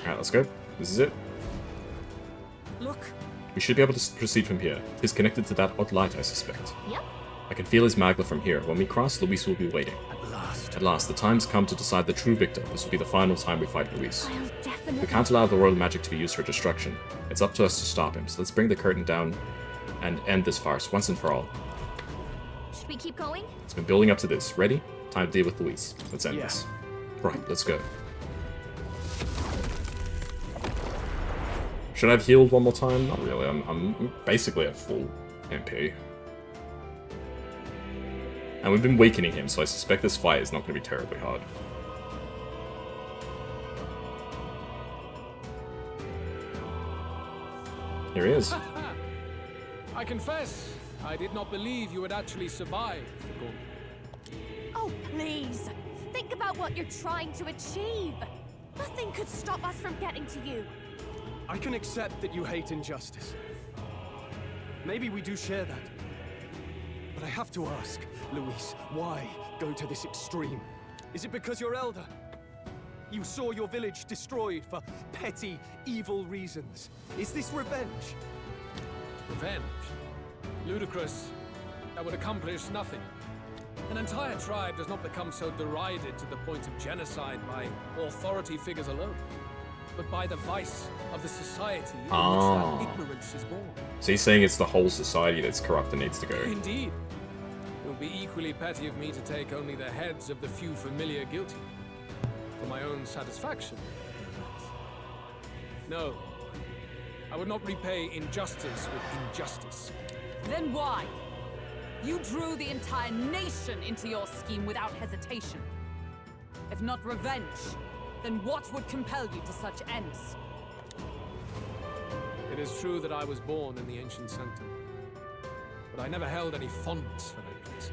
Alright, let's go. This is it. Look. We should be able to proceed from here. He's connected to that odd light, I suspect. Yep. I can feel his magma from here. When we cross, Luis will be waiting. At last, the time's come to decide the true victor. This will be the final time we fight Luis. I'll definitely... We can't allow the royal magic to be used for destruction. It's up to us to stop him, so let's bring the curtain down and end this farce once and for all. Should we keep going? It's been building up to this. Ready? Time to deal with Luis. Let's end this. Right, let's go. Should I have healed one more time? Not really. I'm basically at full MP. And we've been weakening him, so I suspect this fight is not going to be terribly hard. Here he is. I confess, I did not believe you would actually survive the gauntlet. Oh, please. Think about what you're trying to achieve. Nothing could stop us from getting to you. I can accept that you hate injustice. Maybe we do share that. But I have to ask, Luis, why go to this extreme? Is it because you're elder? You saw your village destroyed for petty, evil reasons. Is this revenge? Revenge? Ludicrous. That would accomplish nothing. An entire tribe does not become so derided to the point of genocide by authority figures alone, but by the vice of the society in which that ignorance is born. So he's saying it's the whole society that's corrupt and needs to go. Indeed. It would be equally petty of me to take only the heads of the few familiar guilty. For my own satisfaction. No. I would not repay injustice with injustice. Then why? You drew the entire nation into your scheme without hesitation. If not revenge, then what would compel you to such ends? It is true that I was born in the ancient sanctum, but I never held any fondness for that place.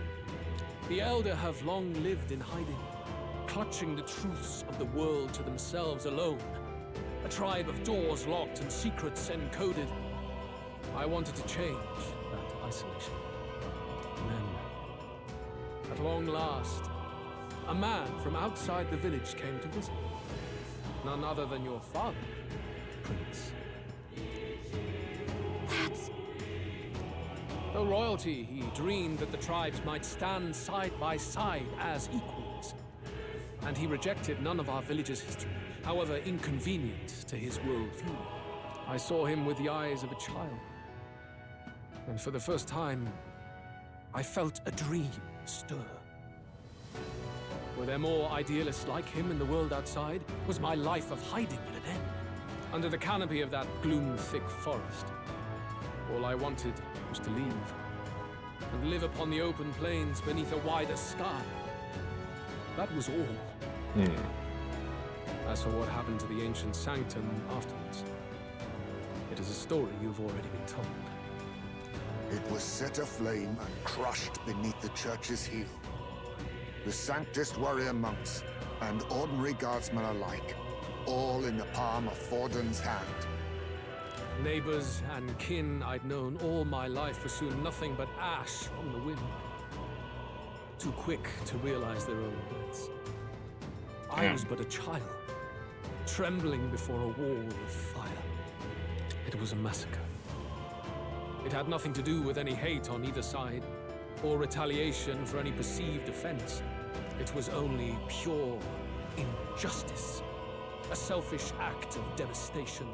The Elder have long lived in hiding, clutching the truths of the world to themselves alone. A tribe of doors locked and secrets encoded. I wanted to change that isolation. And then, at long last, a man from outside the village came to visit. None other than your father, Prince. That's... Though royalty, he dreamed that the tribes might stand side by side as equals. And he rejected none of our village's history, however inconvenient to his worldview. I saw him with the eyes of a child. And for the first time, I felt a dream stir. Were there more idealists like him in the world outside? Was my life of hiding at an end? Under the canopy of that gloom-thick forest, all I wanted was to leave, and live upon the open plains beneath a wider sky. That was all. As for what happened to the ancient sanctum afterwards, it is a story you've already been told. It was set aflame and crushed beneath the church's heel. The Sanctist warrior monks and ordinary guardsmen alike, all in the palm of Forden's hand. Neighbors and kin I'd known all my life were soon nothing but ash on the wind. Too quick to realize their own deaths. I was but a child, trembling before a wall of fire. It was a massacre. It had nothing to do with any hate on either side, or retaliation for any perceived offense. It was only pure injustice. A selfish act of devastation.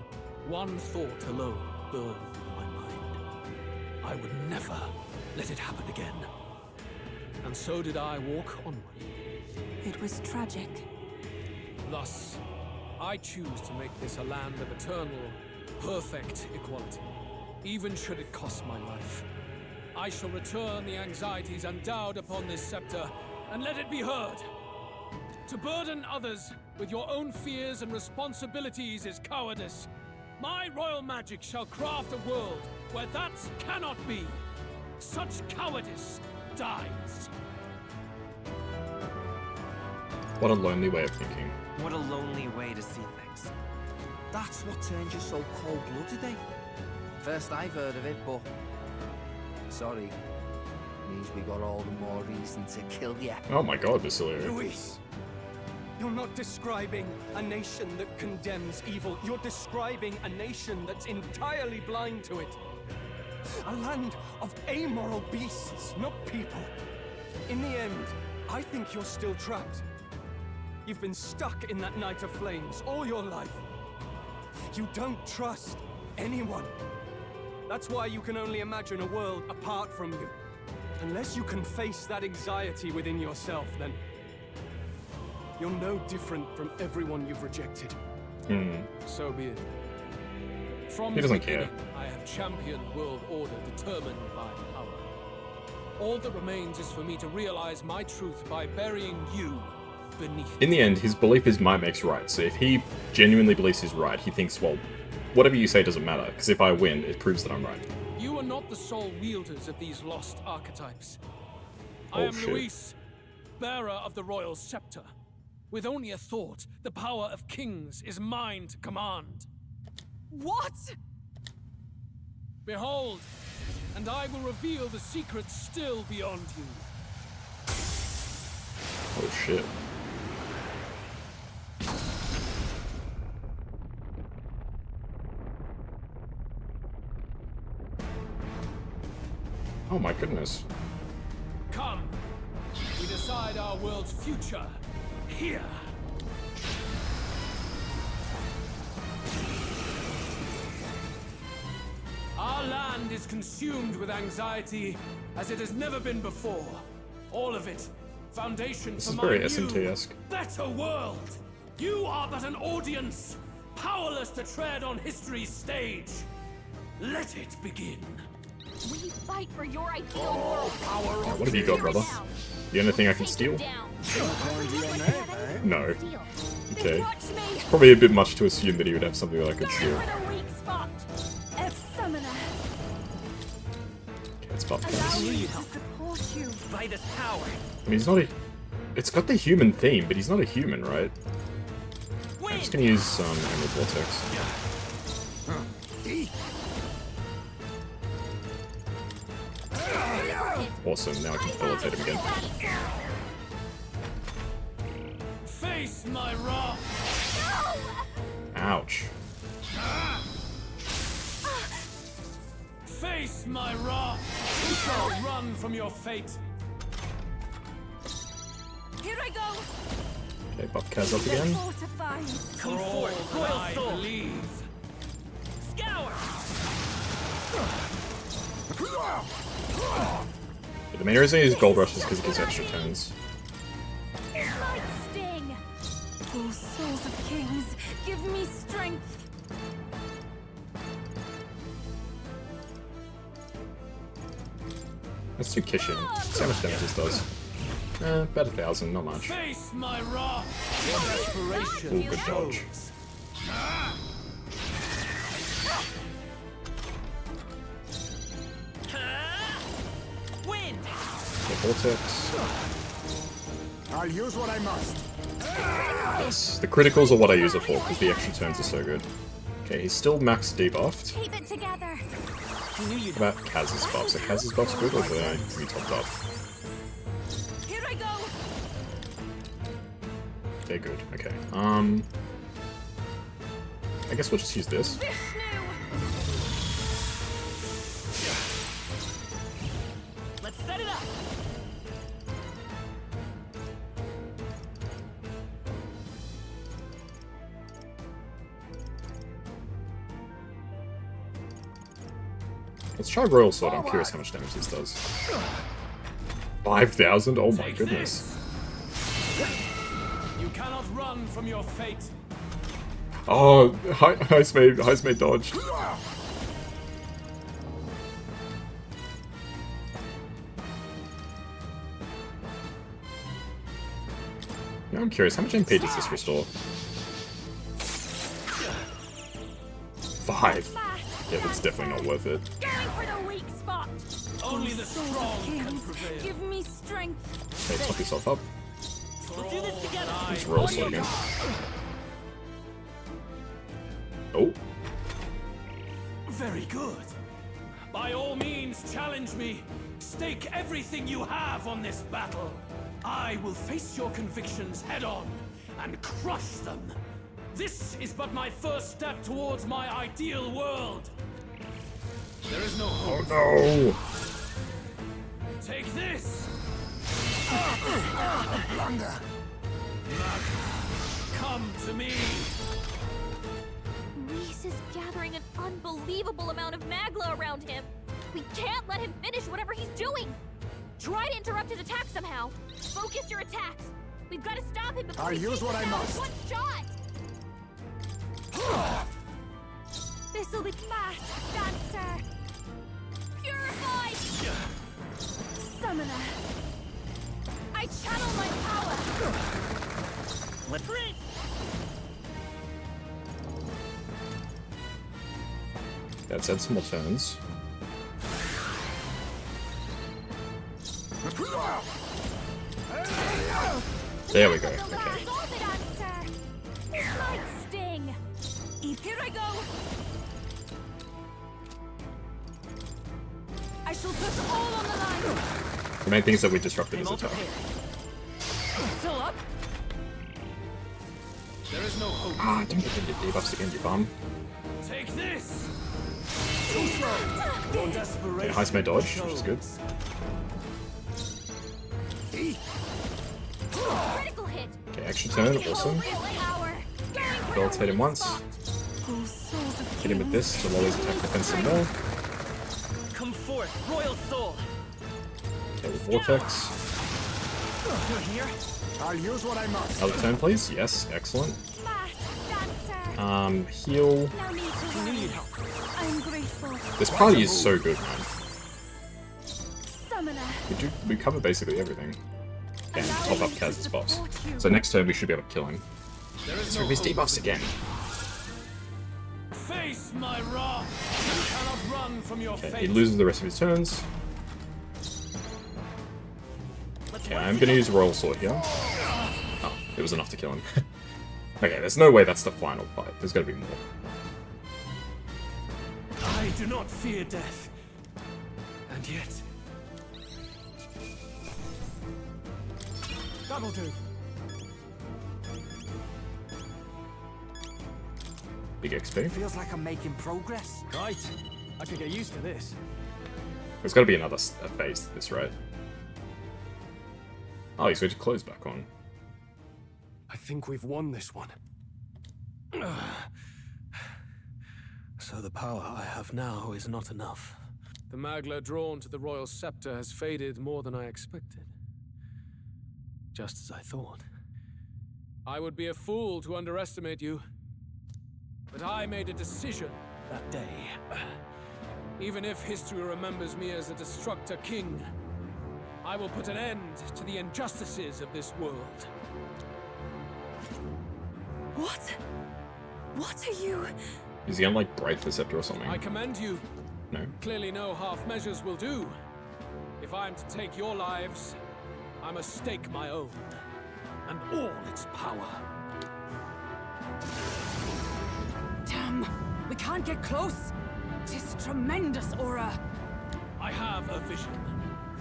One thought alone burned in my mind. I would never let it happen again. And so did I walk onward. It was tragic. Thus, I choose to make this a land of eternal, perfect equality, even should it cost my life. I shall return the anxieties endowed upon this scepter, and let it be heard. To burden others with your own fears and responsibilities is cowardice. My royal magic shall craft a world where that cannot be. Such cowardice dies. What a lonely way of thinking. What a lonely way to see things. That's what turned you so cold-blooded, eh? First I've heard of it, but... Sorry. Means we got all the more reason to kill you. Oh my god, Basilia. Luis! You're not describing a nation that condemns evil. You're describing a nation that's entirely blind to it. A land of amoral beasts, not people. In the end, I think you're still trapped. You've been stuck in that night of flames all your life. You don't trust anyone. That's why you can only imagine a world apart from you. Unless you can face that anxiety within yourself, then you're no different from everyone you've rejected. So be it. From He the doesn't care. beginning, I have championed world order determined by power. All that remains is for me to realize my truth by burying you beneath In the end, his belief is might makes right. So if he genuinely believes he's right, he thinks, well, whatever you say doesn't matter, because if I win, it proves that I'm right. You are not the sole wielders of these lost archetypes. I Oh, am shit. Luis, bearer of the royal scepter. With only a thought, the power of kings is mine to command. What? Behold, and I will reveal the secrets still beyond you. Oh shit. Oh my goodness. Come, we decide our world's future here. Our land is consumed with anxiety as it has never been before. All of it, foundation This for is my very new, SNT-esque. better world. You are but an audience, powerless to tread on history's stage. Let it begin. We fight for your ideal world. Oh, what have you got, brother? The only thing I can steal? No. Okay. Watch me. Probably a bit much to assume that he would have something that I could Going steal. for the weak spot. Summoner. It's buff Allow guys. me to support you. By this power. I mean, he's not a... It's got the human theme, but he's not a human, right? I'm just gonna use Emerald Vortex. Awesome, now I can facilitate him again. Face my wrath. Ouch. Face my wrath. You shall run from your fate. Here I go. Okay, buff Kaz up again. Fortified. For all that I believe. Scour! But the main reason I use Gold Rush is because it gives extra turns. Light sting. Oh, souls of kings, give me strength. Let's do Kishin. See how much damage this does. About 1,000, not much. Face my wrath. Your desperation Ooh, good dodge. Wind! Okay, Vortex. I'll use what I must. Yes, the criticals are what I use it for, because the extra turns are so good. Okay, he's still max debuffed. Keep it together. What about Kaz's buffs? Are Kaz's buffs good, or are they re-topped up? Here I go. They're good, okay. I guess we'll just use this. Let's set it up! Let's try Royal Sword, I'm curious how much damage this does. 5,000? Oh my Take goodness. You cannot run from your fate. Oh, Heist made dodged. Now I'm curious, how much MP does this restore? 5. Yeah, that's definitely not worth it. Going for the weak spot. Only the Souls strong of can kings, prevail. give me strength. Okay, top yourself up. We'll do this together! Use Royal Sword again. Oh, Very good. By all means, challenge me. Stake everything you have on this battle. I will face your convictions head on and crush them. This is but my first step towards my ideal world. There is no hope. Oh Take this! Blunder. Come to me! Reese is gathering an unbelievable amount of magla around him. We can't let him finish whatever he's doing. Try to interrupt his attack somehow. Focus your attacks. We've got to stop him before I'll he use takes what us I out must. with one shot. This'll be fast, Dancer. Purified. Summoner. I channel my power. Retreat! That said, some more turns. There we go. Okay. Stop it, Dancer. Light sting. Here I go. I shall put all on the line. The main thing is that we disrupted his attack. Still up? There is no hope. Ah, don't get the debuffs again, you bum. Take this! Okay, high smash dodge, which is good. Critical hit. Okay, extra turn, awesome. Debilitate him once. Hit him with this to lower his attack defense some more. Come forth, Royal Soul! Okay, with Vortex. You're here? I'll use what I must. Another turn, please. Yes, excellent. Dancer. Heal. No need to worry. I'm grateful. This party is so good, man. Summoner. We cover basically everything. And top up Kaz's buffs. So next turn we should be able to kill him. Let's remove his debuffs again. Face my wrath! You cannot run from your Okay, fate. he loses the rest of his turns. Okay, I'm gonna use Royal Sword here. Oh, it was enough to kill him. Okay, there's no way that's the final fight. There's gotta be more. I do not fear death. And yet... That'll do. Big XP. Feels like I'm making progress. Right. I could get used to this. There's gotta be another phase to this, right? Oh, he's got his clothes back on. I think we've won this one. So the power I have now is not enough. The magla drawn to the royal scepter has faded more than I expected. Just as I thought. I would be a fool to underestimate you. But I made a decision that day. Even if history remembers me as a destructor king, I will put an end to the injustices of this world. What? What are you? Is he gonna like break the scepter or something? I commend you. No. Clearly no half measures will do. If I am to take your lives, I must stake my own, and all its power. Damn, we can't get close. Tis a tremendous aura. I have a vision,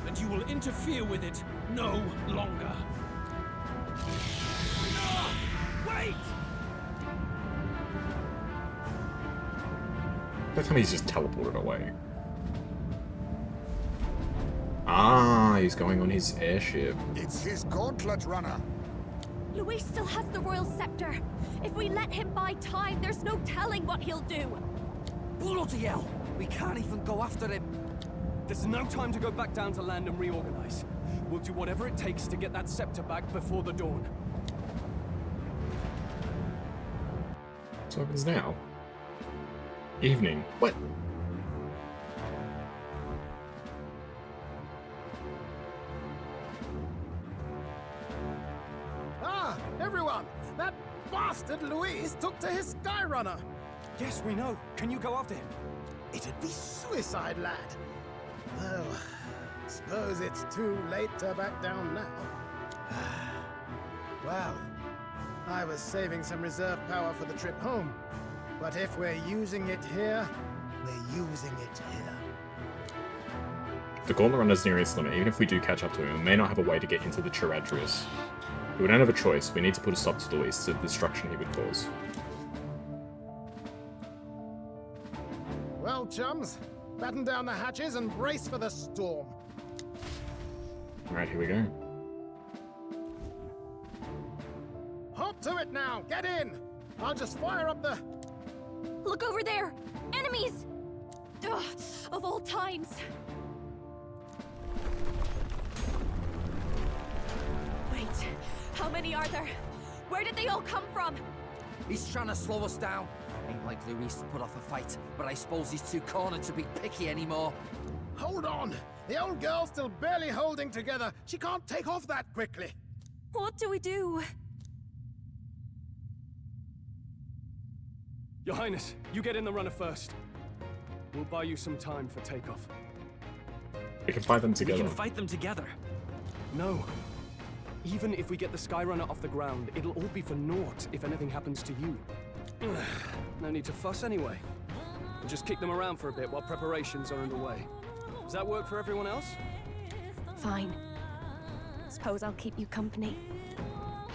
and you will interfere with it no longer. Wait! That time he's just teleported away. Ah, he's going on his airship. It's his gauntlet runner. Luis still has the royal scepter. If we let him buy time, there's no telling what he'll do. Bloody hell! We can't even go after him. There's no time to go back down to land and reorganize. We'll do whatever it takes to get that scepter back before the dawn. What happens now? Evening. What? Ah, everyone! That bastard Luis took to his Skyrunner! Yes, we know. Can you go after him? It'd be suicide, lad. Oh, suppose it's too late to back down now. Well, I was saving some reserve power for the trip home. But if we're using it here, we're using it here. The Gauntlet Runner's nearing its limit. Even if we do catch up to him, we may not have a way to get into the Chiradrius. We don't have a choice. We need to put a stop to Luis, to the destruction he would cause. Well, chums, batten down the hatches and brace for the storm. Alright, here we go. Hop to it now! Get in! I'll just fire up the... Look over there! Enemies! Ugh, of all times. Wait, how many are there? Where did they all come from? He's trying to slow us down. Ain't like Luis to put off a fight, but I suppose he's too cornered to be picky anymore. Hold on! The old girl's still barely holding together. She can't take off that quickly. What do we do? Your Highness, you get in the runner first. We'll buy you some time for takeoff. We can fight them together. We can fight them together. No. Even if we get the Skyrunner off the ground, it'll all be for naught if anything happens to you. No need to fuss anyway. We'll just kick them around for a bit while preparations are underway. Does that work for everyone else? Fine. Suppose I'll keep you company.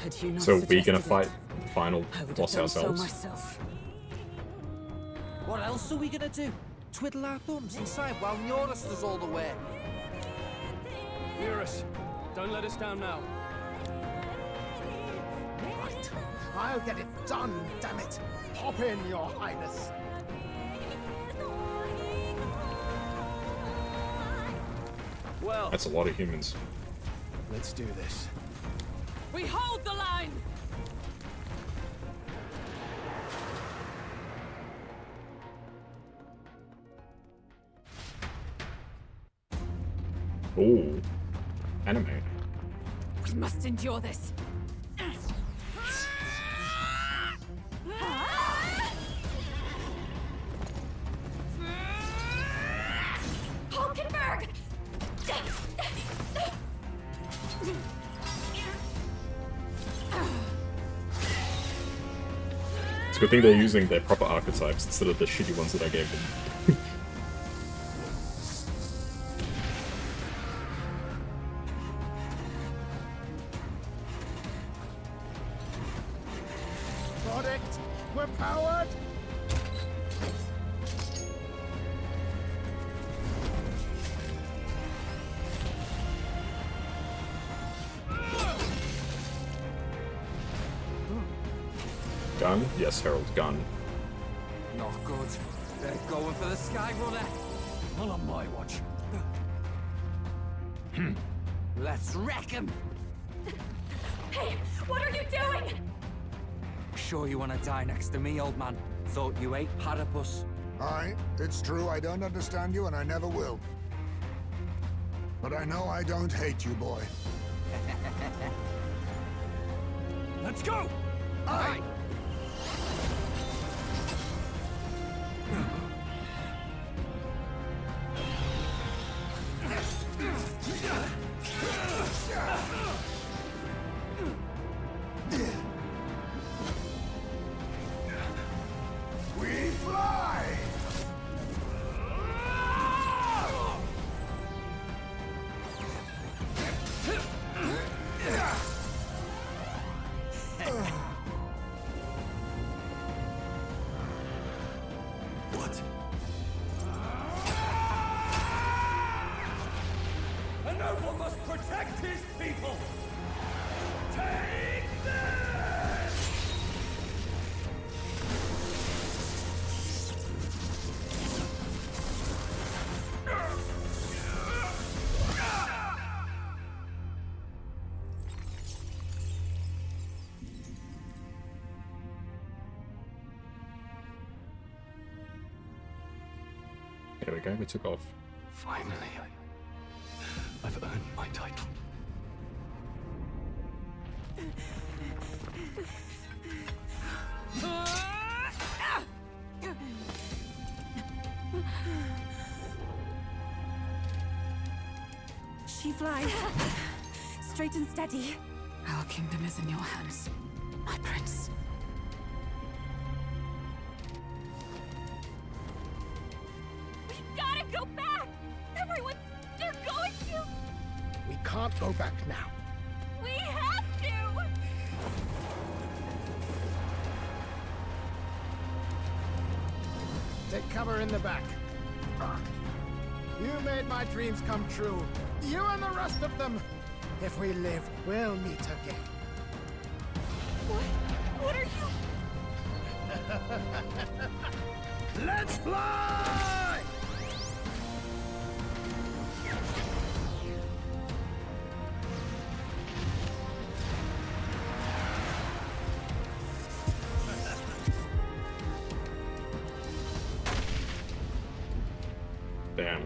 Had you not So we're gonna suggested fight it, the final I would have boss done so ourselves? myself. What else are we gonna do? Twiddle our thumbs inside while Norris does all the work? Eurus, don't let us down now. Right. I'll get it done, damn it! Hop in, Your Highness. Well, That's a lot of humans. let's do this. We hold the line! Ooh. Anime. We must endure this. Hulkenberg! It's a good thing they're using their proper archetypes instead of the shitty ones that I gave them. Product, we're powered! Gun? Yes, Harold, gun. Not good. They're going for the Skyrunner. Not on my watch. Let's wreck him. Hey, what are you doing? Sure you want to die next to me, old man? Thought you ate platypus. Aye, it's true I don't understand you and I never will. But I know I don't hate you, boy. Let's go! Aye! We fly! What? A noble must protect his people! Take this! There we go, we took off. Finally, I've earned my title. She flies. Straight and steady. Our kingdom is in your hands, my prince. We gotta go back! They're going to! We can't go back now. We have to! Take cover in the back. You made my dreams come true. You and the rest of them. If we live, we'll meet again. What are you? Let's fly! Damn.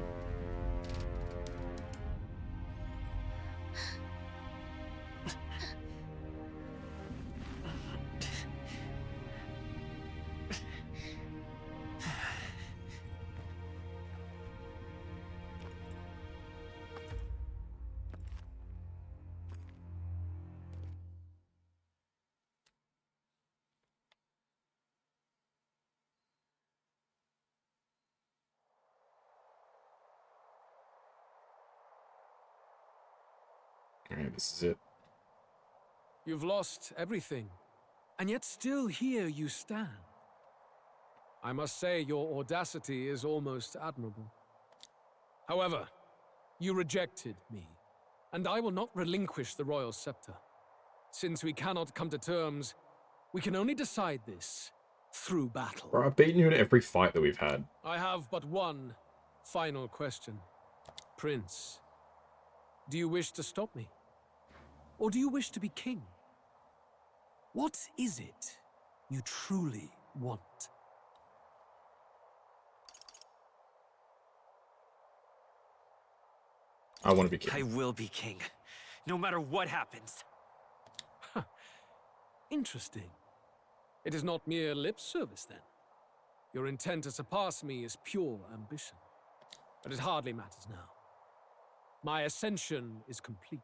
Alright, this is it. You've lost everything, and yet still here you stand. I must say your audacity is almost admirable. However, you rejected me, and I will not relinquish the royal scepter. Since we cannot come to terms, we can only decide this through battle. Bro, I've beaten you in every fight that we've had. I have but one final question. Prince, do you wish to stop me? Or do you wish to be king? What is it you truly want? I want to be king. I will be king, no matter what happens. Interesting. It is not mere lip service, then. Your intent to surpass me is pure ambition. But it hardly matters now. My ascension is complete.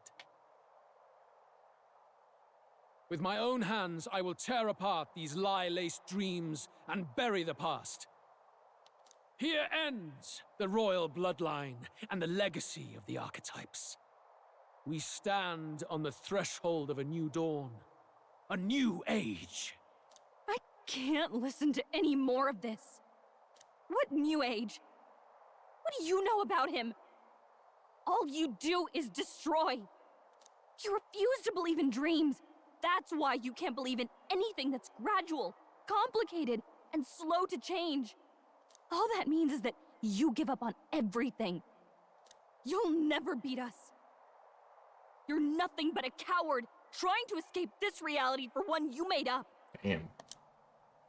With my own hands, I will tear apart these lie-laced dreams and bury the past. Here ends the royal bloodline and the legacy of the archetypes. We stand on the threshold of a new dawn, a new age. I can't listen to any more of this. What new age? What do you know about him? All you do is destroy. You refuse to believe in dreams. That's why you can't believe in anything that's gradual, complicated, and slow to change. All that means is that you give up on everything. You'll never beat us. You're nothing but a coward trying to escape this reality for one you made up. Damn.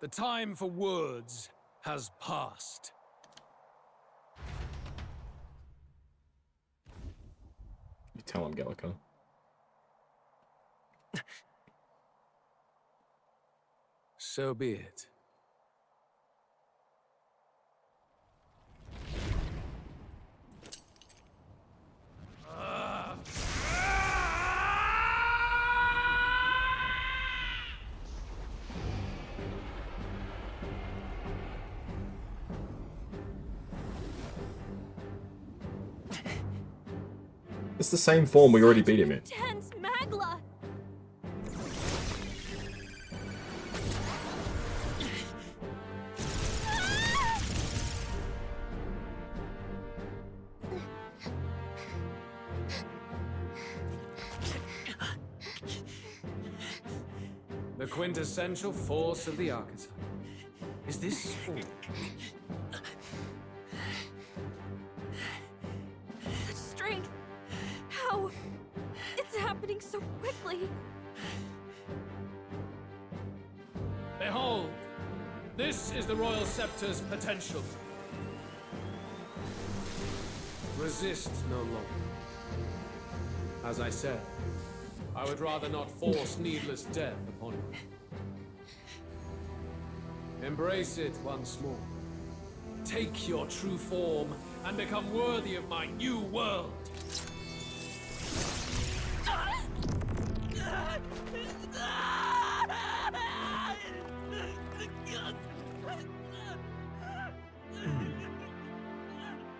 The time for words has passed. You tell him, Gallica. So be it. It's the same form we already beat him in. Intense Magla! The quintessential force of the archetype. Is this all? Such strength! How? It's happening so quickly! Behold! This is the Royal Scepter's potential. Resist no longer. As I said, I would rather not force needless death upon you. Embrace it once more. Take your true form and become worthy of my new world.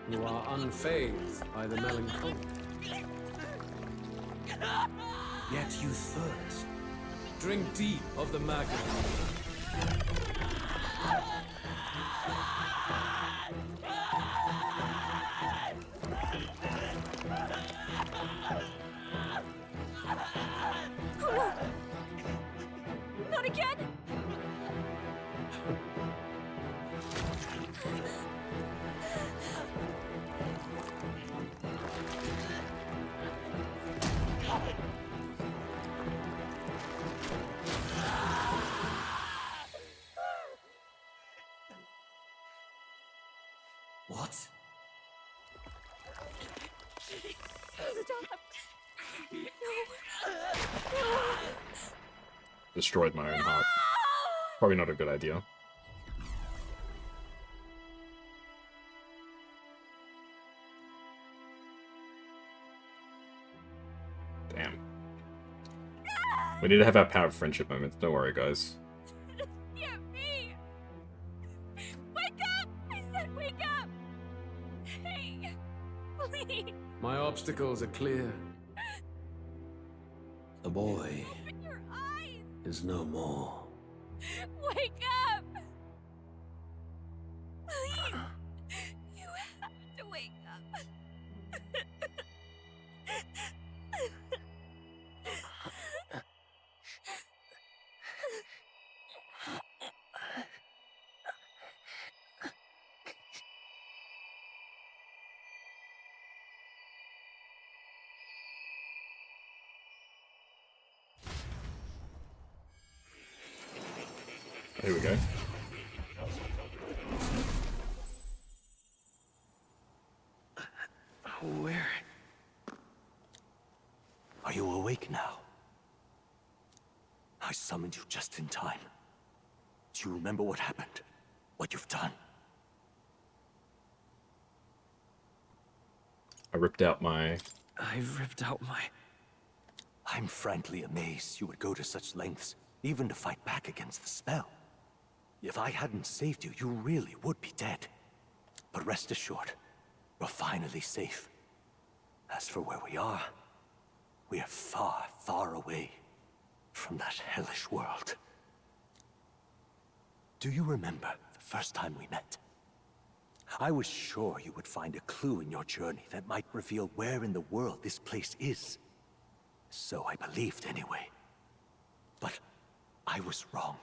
You are unfazed by the melancholy. Yet you thirst. Drink deep of the magma. Not again! What? Stop! Destroyed my own heart. Probably not a good idea. Damn. We need to have our power of friendship moments. Don't worry, guys. Get me! Wake up! I said wake up! Hey! Please! My obstacles are clear. The boy Open your eyes! is no more. Wake up! Please! You have to wake up. Here we go. Where? Are you awake now? I summoned you just in time. Do you remember what happened? What you've done? I ripped out my... I ripped out my... I'm frankly amazed you would go to such lengths, even to fight back against the spell. If I hadn't saved you, you really would be dead. But rest assured, you're finally safe. As for where we are far, far away from that hellish world. Do you remember the first time we met? I was sure you would find a clue in your journey that might reveal where in the world this place is. So I believed anyway. But I was wrong.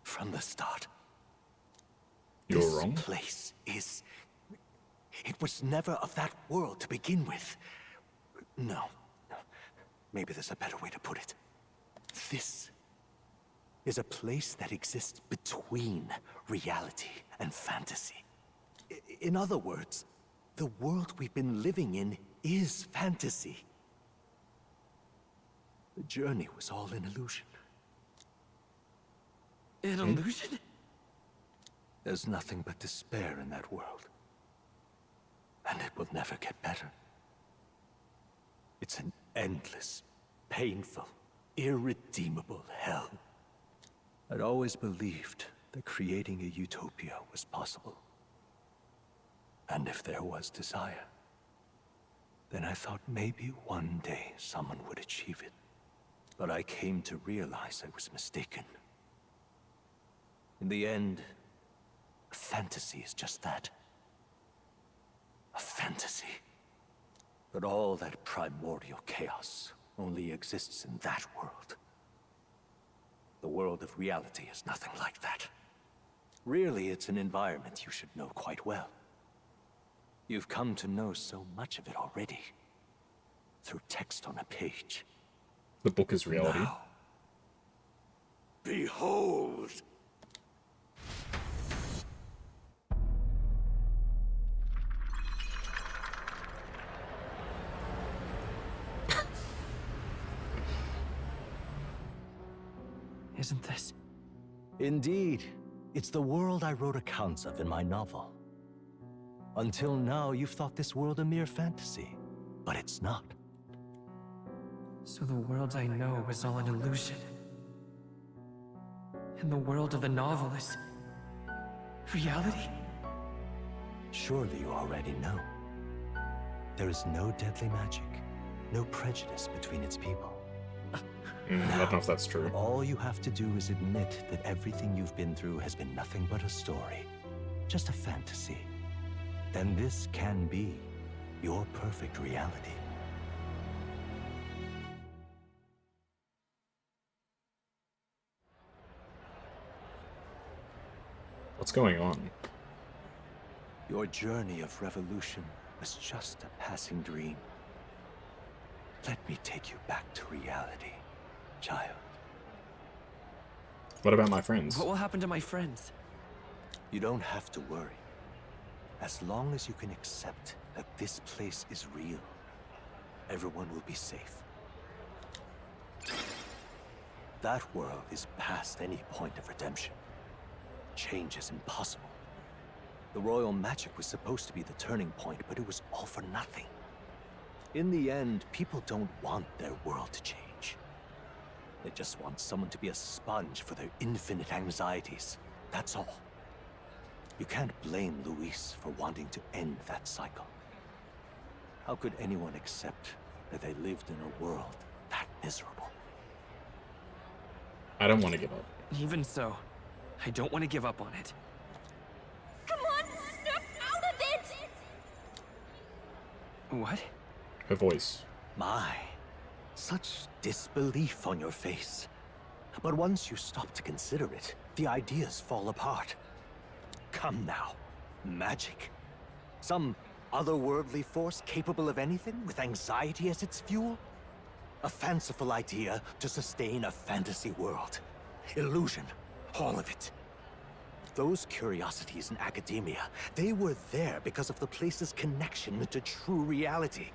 From the start. You're wrong? This place is... It was never of that world to begin with. No. Maybe there's a better way to put it. This is a place that exists between reality and fantasy. In other words, the world we've been living in is fantasy. The journey was all an illusion. An illusion? There's nothing but despair in that world. And it will never get better. It's an endless, painful, irredeemable hell. I'd always believed that creating a utopia was possible. And if there was desire, then I thought maybe one day someone would achieve it. But I came to realize I was mistaken. In the end, a fantasy is just that. A fantasy. But all that primordial chaos only exists in that world. The world of reality is nothing like that. Really, it's an environment you should know quite well. You've come to know so much of it already. Through text on a page. The book is reality. Now, behold! Isn't this? Indeed. It's the world I wrote accounts of in my novel. Until now, you've thought this world a mere fantasy. But it's not. So the world I know is all an illusion. And the world of the novel is... reality? Surely you already know. There is no deadly magic, no prejudice between its people. I don't know if that's true. All you have to do is admit that everything you've been through has been nothing but a story. just a fantasy, then this can be your perfect reality. What's going on? Your journey of revolution was just a passing dream. Let me take you back to reality, child. What about my friends? What will happen to my friends? You don't have to worry. As long as you can accept that this place is real, everyone will be safe. That world is past any point of redemption. Change is impossible. The royal magic was supposed to be the turning point, but it was all for nothing. In the end, people don't want their world to change. They just want someone to be a sponge for their infinite anxieties. That's all. You can't blame Luis for wanting to end that cycle. How could anyone accept that they lived in a world that miserable? I don't want to give up. Even so, I don't want to give up on it. Come on, snap out of it! What? Her voice. My, such disbelief on your face. But once you stop to consider it, the ideas fall apart. Come now, magic? Some otherworldly force capable of anything with anxiety as its fuel? A fanciful idea to sustain a fantasy world. Illusion, all of it. Those curiosities in academia, they were there because of the place's connection to true reality.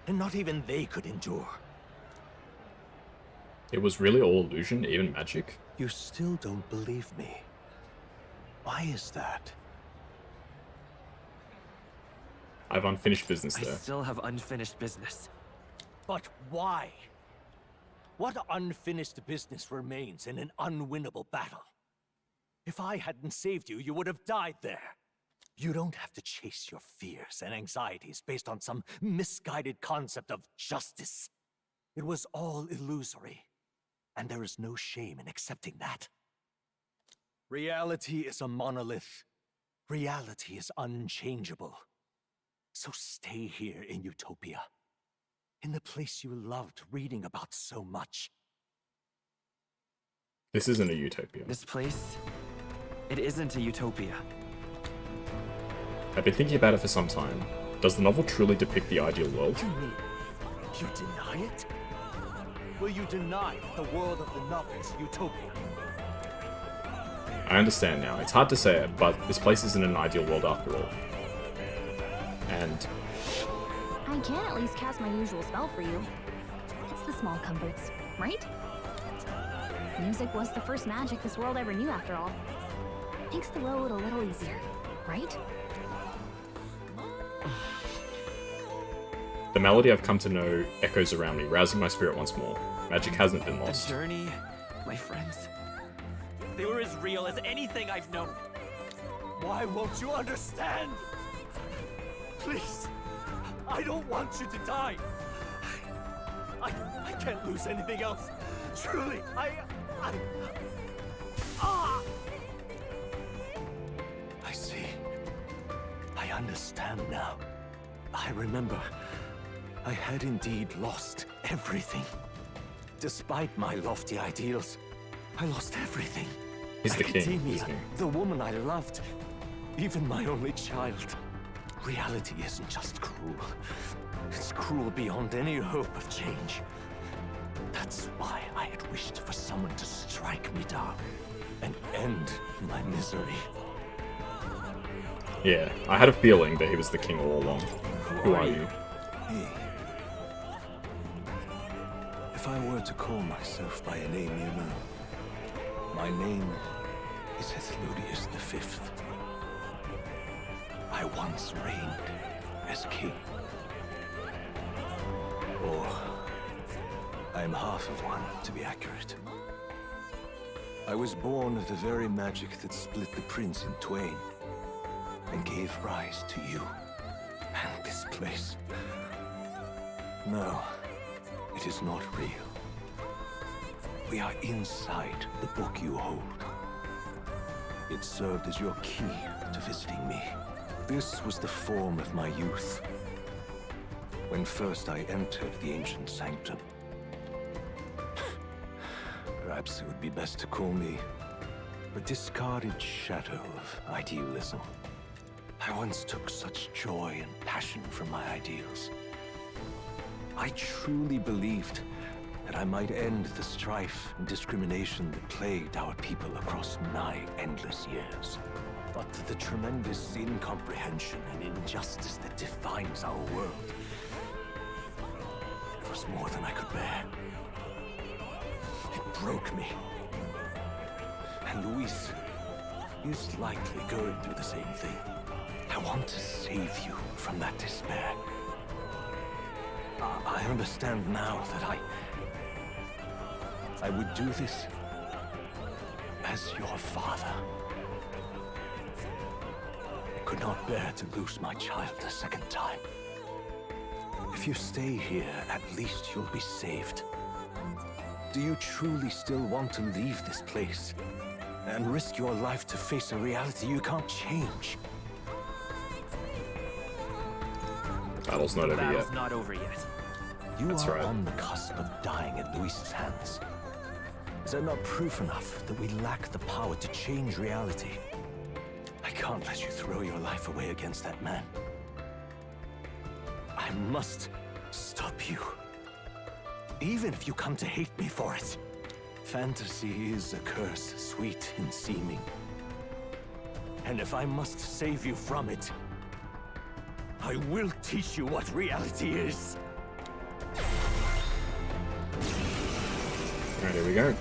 And not even they could endure. It was really all illusion, even magic? You still don't believe me. Why is that? I have unfinished business I there. still have unfinished business. But why? What unfinished business remains in an unwinnable battle? If I hadn't saved you, you would have died there. You don't have to chase your fears and anxieties based on some misguided concept of justice. It was all illusory, and there is no shame in accepting that. Reality is a monolith. Reality is unchangeable. So stay here in Utopia, in the place you loved reading about so much. This isn't a utopia. This place, it isn't a utopia. I've been thinking about it for some time. Does the novel truly depict the ideal world? You mean, you deny it? Will you deny the world of the novel is utopia? I understand now. It's hard to say it, but this place isn't an ideal world after all. And I can at least cast my usual spell for you. It's the small comforts, right? Music was the first magic this world ever knew after all. Makes the road a little easier, right? the melody I've come to know echoes around me, rousing my spirit once more. Magic hasn't been lost. The journey, my friends, they were as real as anything I've known. Why won't you understand? Please, I don't want you to die. I can't lose anything else. Truly, I see. I understand now. I remember. I had indeed lost everything. Despite my lofty ideals, I lost everything. He's the king. Academia, He's king. the woman I loved, even my only child. Reality isn't just cruel. It's cruel beyond any hope of change. That's why I had wished for someone to strike me down and end my misery. Yeah, I had a feeling that he was the king all along. Who are you? Me. If I were to call myself by a name you know, my name is Ethludius V. I once reigned as king. Or, I am half of one, to be accurate. I was born of the very magic that split the prince in twain, and gave rise to you, and this place. No, it is not real. We are inside the book you hold. It served as your key to visiting me. This was the form of my youth, when first I entered the ancient sanctum. Perhaps it would be best to call me a discarded shadow of idealism. I once took such joy and passion from my ideals. I truly believed that I might end the strife and discrimination that plagued our people across nigh endless years. But the tremendous incomprehension and injustice that defines our world, it was more than I could bear. It broke me. And Luis is likely going through the same thing. I want to save you from that despair. I understand now that I would do this as your father. I could not bear to lose my child a second time. If you stay here, at least you'll be saved. Do you truly still want to leave this place and risk your life to face a reality you can't change? Battle's not over yet. Battle's not over yet. You That's are right. on the cusp of dying at Luis's hands. Is that not proof enough that we lack the power to change reality? I can't let you throw your life away against that man. I must stop you. Even if you come to hate me for it. Fantasy is a curse, sweet in seeming. And if I must save you from it, I will teach you what reality is. Alright, here we go.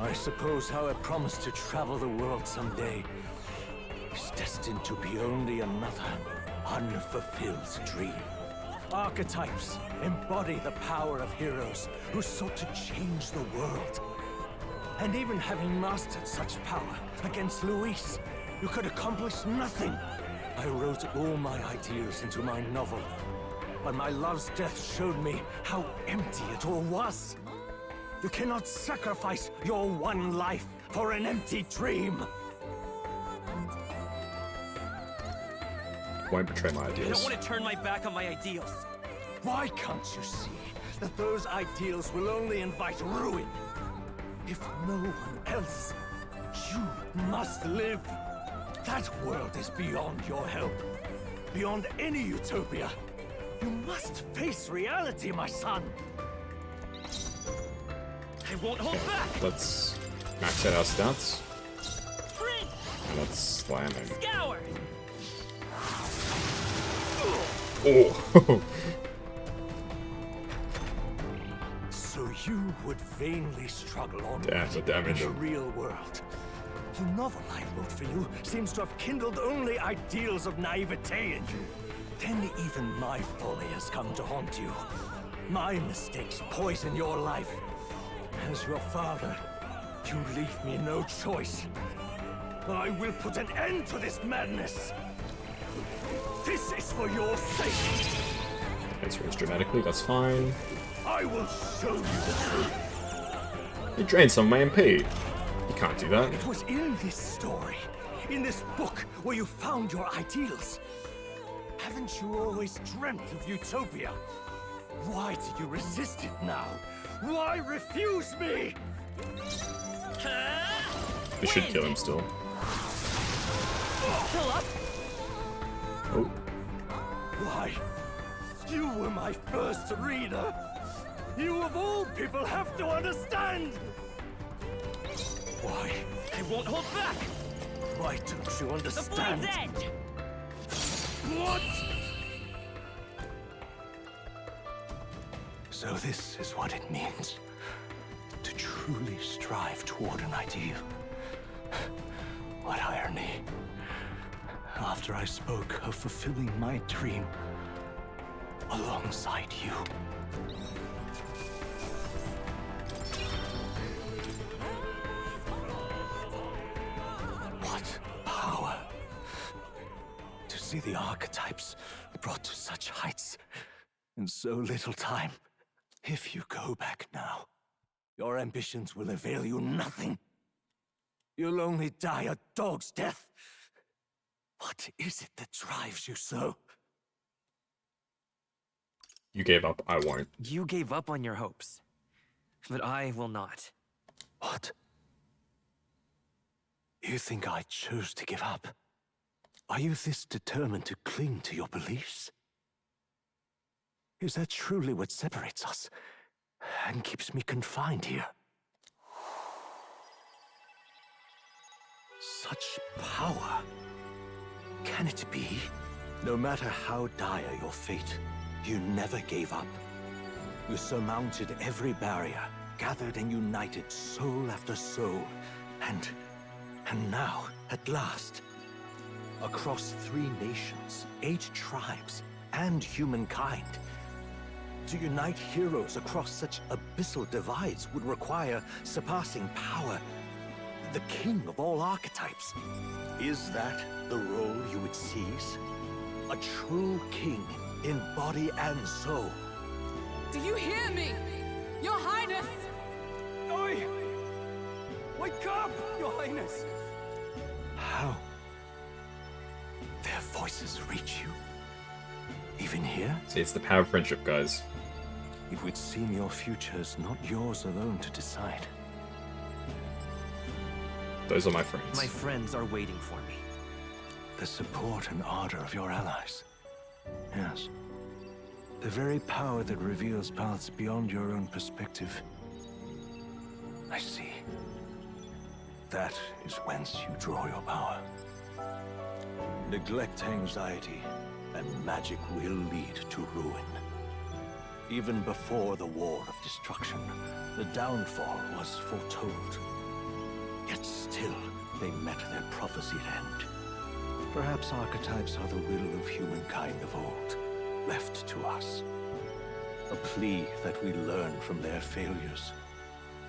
I suppose how I promised to travel the world someday is destined to be only another unfulfilled dream. Archetypes embody the power of heroes who sought to change the world. And even having mastered such power against Luis, you could accomplish nothing. I wrote all my ideals into my novel, but my love's death showed me how empty it all was. You cannot sacrifice your one life for an empty dream. Won't betray my I don't ideals. want to turn my back on my ideals. Why can't you see that those ideals will only invite ruin? If no one else, you must live. That world is beyond your help. Beyond any utopia. You must face reality, my son. I won't hold back. Let's max out our stats. Print, And let's slam him. scour. Oh! So you would vainly struggle on Damn, the damage. in the real world. The novel I wrote for you seems to have kindled only ideals of naivete in you. Then even my folly has come to haunt you. My mistakes poison your life. As your father, you leave me no choice. I will put an end to this madness. This is for your sake. That's raised dramatically, that's fine. I will show you the truth. You drained some of my MP. You can't do that. It was in this story, in this book, where you found your ideals. Haven't you always dreamt of utopia? Why do you resist it now? Why refuse me? We should kill him still. Still up? Oh. Why? You were my first reader. You of all people have to understand. Why? I won't hold back. Why don't you The understand? blade's end. What? So this is what it means to truly strive toward an ideal. What irony. After I spoke of fulfilling my dream alongside you. What power. To see the archetypes brought to such heights in so little time. If you go back now, your ambitions will avail you nothing. You'll only die a dog's death. What is it that drives you so? You gave up, I won't. You gave up on your hopes, but I will not. What? You think I chose to give up? Are you this determined to cling to your beliefs? Is that truly what separates us and keeps me confined here? Such power. Can it be? No matter how dire your fate, you never gave up. You surmounted every barrier, gathered and united soul after soul, and now, at last, across 3 nations, 8 tribes, and humankind, to unite heroes across such abyssal divides would require surpassing power. The king of all archetypes. Is that the role you would seize? A true king in body and soul. Do you hear me? Your Highness! Oi! Wake up, Your Highness! How? Their voices reach you? Even here? See, it's the power of friendship, guys. It would seem your future is not yours alone to decide. Those are my friends. My friends are waiting for me. The support and ardor of your allies. Yes. The very power that reveals paths beyond your own perspective. I see. That is whence you draw your power. Neglect anxiety, and magic will lead to ruin. Even before the war of destruction, the downfall was foretold. Yet still, they met their prophesied end. Perhaps archetypes are the will of humankind of old, left to us. A plea that we learn from their failures,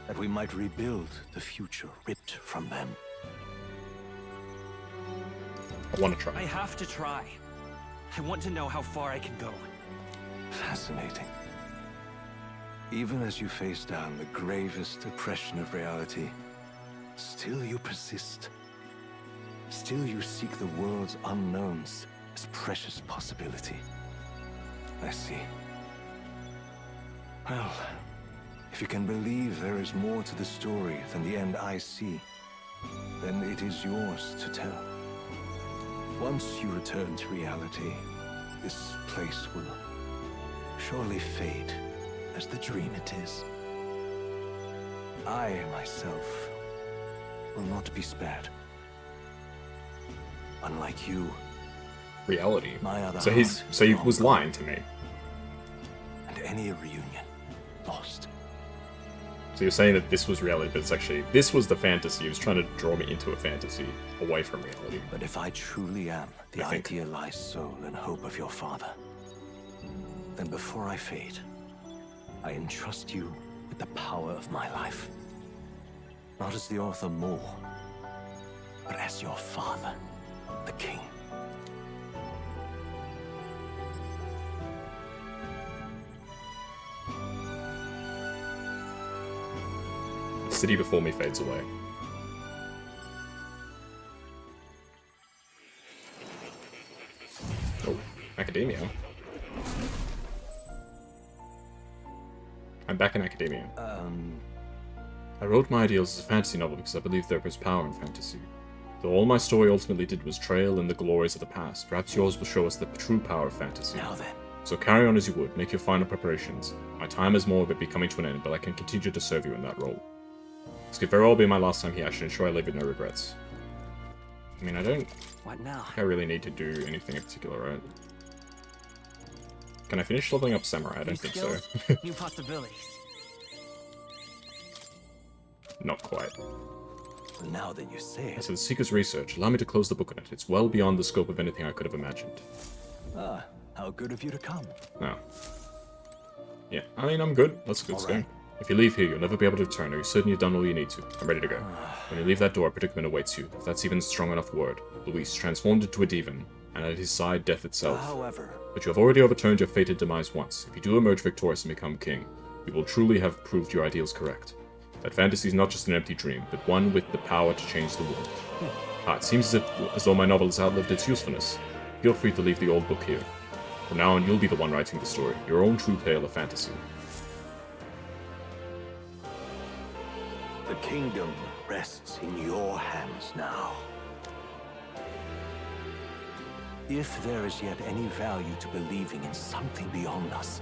that we might rebuild the future ripped from them. I want to try. I have to try. I want to know how far I can go. Fascinating. Even as you face down the gravest oppression of reality, still you persist. Still you seek the world's unknowns as precious possibility. I see. Well, if you can believe there is more to the story than the end I see, then it is yours to tell. Once you return to reality, this place will surely fade as the dream it is. I, myself, will not be spared. Unlike you, Reality. my other So half he is was long lying to me. and any reunion lost. So you're saying that this was reality, but it's actually, this was the fantasy. He was trying to draw me into a fantasy away from reality. But if I truly am the I think. idealized soul and hope of your father, then before I fade, I entrust you with the power of my life. Not as the author more, but as your father, the king. The city before me fades away. Oh, academia. I'm back in academia. I wrote my ideals as a fantasy novel because I believed there was power in fantasy. Though all my story ultimately did was trail in the glories of the past, perhaps yours will show us the true power of fantasy. Now then. So carry on as you would, make your final preparations. My time is more but becoming to an end, but I can continue to serve you in that role. This could very well be my last time here. I should ensure I leave with no regrets. I mean, I don't What now? think I really need to do anything in particular, right? Can I finish leveling up Samurai? I New don't think so. skills, new possibilities. Not quite. Now that you say it. So the Seeker's research, allow me to close the book on it. It's well beyond the scope of anything I could have imagined. Ah, how good of you to come. No. Yeah, I mean, I'm good. Let's go. Alright. If you leave here, you'll never be able to return. Are you certain you've done all you need to? I'm ready to go. When you leave that door, a predicament awaits you. If that's even a strong enough word. Luis, transformed into a demon, and at his side, death itself. However, But you have already overturned your fated demise once. If you do emerge victorious and become king, you will truly have proved your ideals correct. That fantasy is not just an empty dream, but one with the power to change the world. It seems as though my novel has outlived its usefulness. Feel free to leave the old book here. From now on, you'll be the one writing the story, your own true tale of fantasy. The kingdom rests in your hands now. If there is yet any value to believing in something beyond us,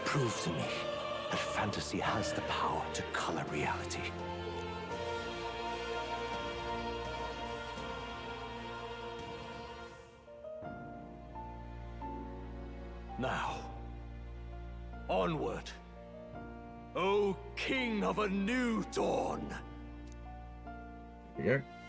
prove to me that fantasy has the power to color reality. Now, onward, O King of a New Dawn! Here we go.